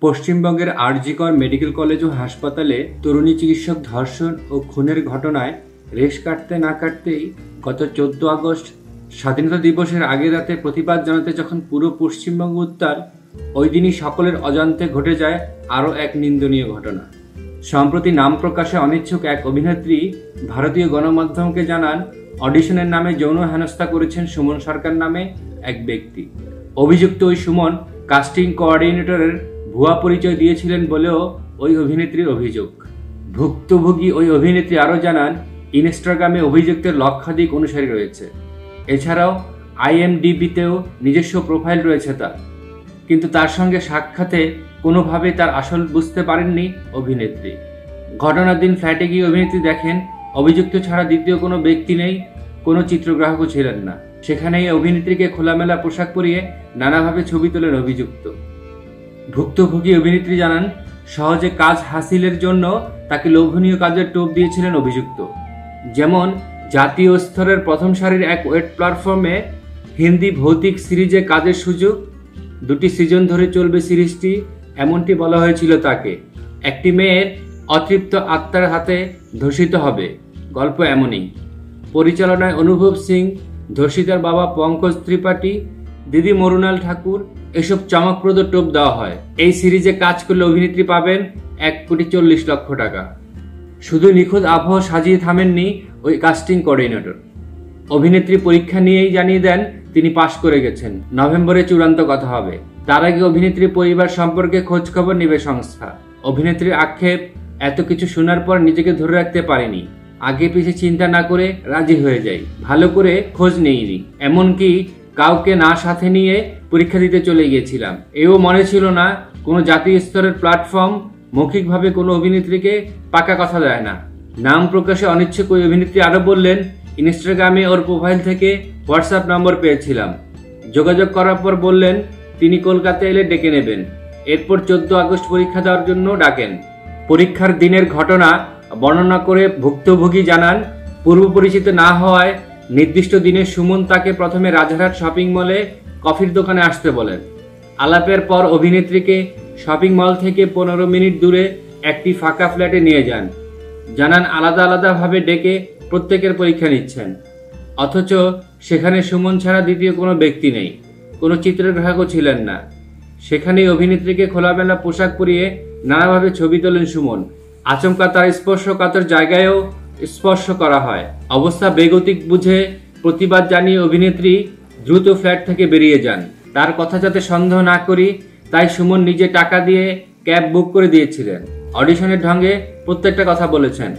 পশ্চিমবঙ্গের RG Kar medical college ও হাসপাতালে তরুণী চিকিৎসক ধর্ষণ ও খুনের ঘটনায় রেশ কাটতে না কাটতেই গত 14 আগস্ট স্বাধীনতা দিবসের আগের রাতে প্রতিবাদ জানাতে যখন পুরো পশ্চিমবঙ্গ উত্তাল, ওই দিনই সকলের অজান্তে ঘটে যায় আরও এক নিন্দনীয় ঘটনা। সম্প্রতি নাম প্রকাশে অনিচ্ছুক এক অভিনেত্রী ভারতীয় গণমাধ্যমকে জানান, অডিশনের নামে যৌন হেনস্থা করেছেন সুমন সরকার নামে এক ব্যক্তি। অভিযুক্ত ওই সুমন কাস্টিং কোঅর্ডিনেটরের ভুয়া পরিচয় দিয়েছিলেন বলেও ওই অভিনেত্রীর অভিযোগ। ভুক্তভোগী ওই অভিনেত্রী আরও জানান, ইনস্টাগ্রামে অভিযুক্তের লক্ষাধিক অনুসারী রয়েছে। এছাড়াও IMDbতেও নিজস্ব প্রোফাইল রয়েছে তার। কিন্তু তার সঙ্গে সাক্ষাতে কোনোভাবে তার আসল বুঝতে পারেননি অভিনেত্রী। ঘটনার দিন ফ্ল্যাটে গিয়ে অভিনেত্রী দেখেন অভিযুক্ত ছাড়া দ্বিতীয় কোনো ব্যক্তি নেই, কোনো চিত্রগ্রাহকও ছিলেন না। সেখানেই অভিনেত্রীকে খোলামেলা পোশাক পরিয়ে নানাভাবে ছবি তোলেন অভিযুক্ত। ভুক্তভোগী অভিনেত্রী জানান, সহজে কাজ হাসিলের জন্য তাকে লোভনীয় কাজের টোপ দিয়েছিলেন অভিযুক্ত। যেমন জাতীয় স্তরের প্রথম সারির এক ওয়েব প্ল্যাটফর্মে হিন্দি ভৌতিক সিরিজে কাজের সুযোগ, 2টি সিজন ধরে চলবে সিরিজটি, এমনটি বলা হয়েছিল তাকে। একটি মেয়ের অতৃপ্ত আত্মার হাতে ধর্ষিত হবে, গল্প এমনই। পরিচালনায় অনুভব সিং, ধর্ষিতার বাবা পঙ্কজ ত্রিপাঠী, দিদি মরুনাল ঠাকুর, এসব চমকপ্রদ টোপ দেওয়া হয়। এই সিরিজে কাজ করলে অভিনেত্রী পাবেন 1,40,00,000 টাকা। শুধু নিখুঁত আবহাওয়া সাজিয়ে থামেননি ওই কাস্টিং কোঅর্ডিনেটর। অভিনেত্রী পরীক্ষা নিয়েই জানিয়ে দেন তিনি পাশ করে গেছেন, নভেম্বরে চূড়ান্ত কথা হবে। তার আগে অভিনেত্রীর পরিবার সম্পর্কে খোঁজ খবর নেবে সংস্থা। অভিনেত্রীর আক্ষেপ, এত কিছু শোনার পর নিজেকে ধরে রাখতে পারিনি, আগে পিছিয়ে চিন্তা না করে রাজি হয়ে যাই, ভালো করে খোঁজ নেইনি, এমনকি কাউকে না সাথে নিয়ে পরীক্ষা দিতে চলে গিয়েছিলাম। এও মনে ছিল না কোনো জাতীয় স্তরের প্ল্যাটফর্ম মৌখিকভাবে কোনো অভিনেত্রীকে পাকা কথা দেয় না। নাম প্রকাশে অনিচ্ছুক ওই অভিনেত্রী আরও বললেন, ইনস্টাগ্রামে ওর প্রোফাইল থেকে হোয়াটসঅ্যাপ নম্বর পেয়েছিলাম। যোগাযোগ করার পর বললেন তিনি কলকাতা এলে ডেকে নেবেন। এরপর 14 আগস্ট পরীক্ষা দেওয়ার জন্য ডাকেন। পরীক্ষার দিনের ঘটনা বর্ণনা করে ভুক্তভোগী জানান, পূর্ব পরিচিত না হওয়ায় নির্দিষ্ট দিনে সুমন তাকে প্রথমে রাজারহাট শপিং মলে কফির দোকানে আসতে বলেন। আলাপের পর অভিনেত্রীকে শপিং মল থেকে 15 মিনিট দূরে একটি ফাঁকা ফ্ল্যাটে নিয়ে যান। জানান আলাদা আলাদাভাবে ডেকে প্রত্যেকের পরীক্ষা নিচ্ছেন, অথচ সেখানে সুমন ছাড়া দ্বিতীয় কোনো ব্যক্তি নেই, কোনো চিত্রগ্রাহকও ছিলেন না। সেখানেই অভিনেত্রীকে খোলামেলা পোশাক পরিয়ে নানাভাবে ছবি তোলেন সুমন। আচমকা তার স্পর্শকাতর জায়গায়ও স্পর্শ করা হয়। অবস্থা বেগতিক বুঝে প্রতিবাদ জানিয়ে অভিনেত্রী দ্রুত ফ্ল্যাট থেকে বেরিয়ে যান। তার কথা যাতে সন্দেহ না করি তাই সুমন নিজে টাকা দিয়ে ক্যাব বুক করে দিয়েছিলেন। অডিশনের ঢঙ্গে প্রত্যেকটা কথা বলেছেন।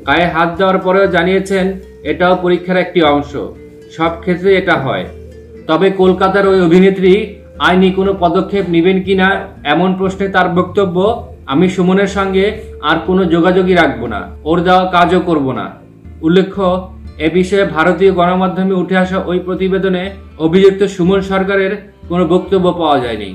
গায়ে হাত দেওয়ার পরেও জানিয়েছেন এটাও পরীক্ষার একটি অংশ, সব ক্ষেত্রে এটা হয়। তবে কলকাতার ওই অভিনেত্রী আইনি কোনো পদক্ষেপ নেবেন কিনা এমন প্রশ্নে তার বক্তব্য, আমি সুমনের সঙ্গে আর কোনো যোগাযোগই রাখবো না, ওর দেওয়া কাজও করব না। উল্লেখ্য, এ বিষয়ে ভারতীয় গণমাধ্যমে উঠে আসা ওই প্রতিবেদনে অভিযুক্ত সুমন সরকারের কোনো বক্তব্য পাওয়া যায়নি।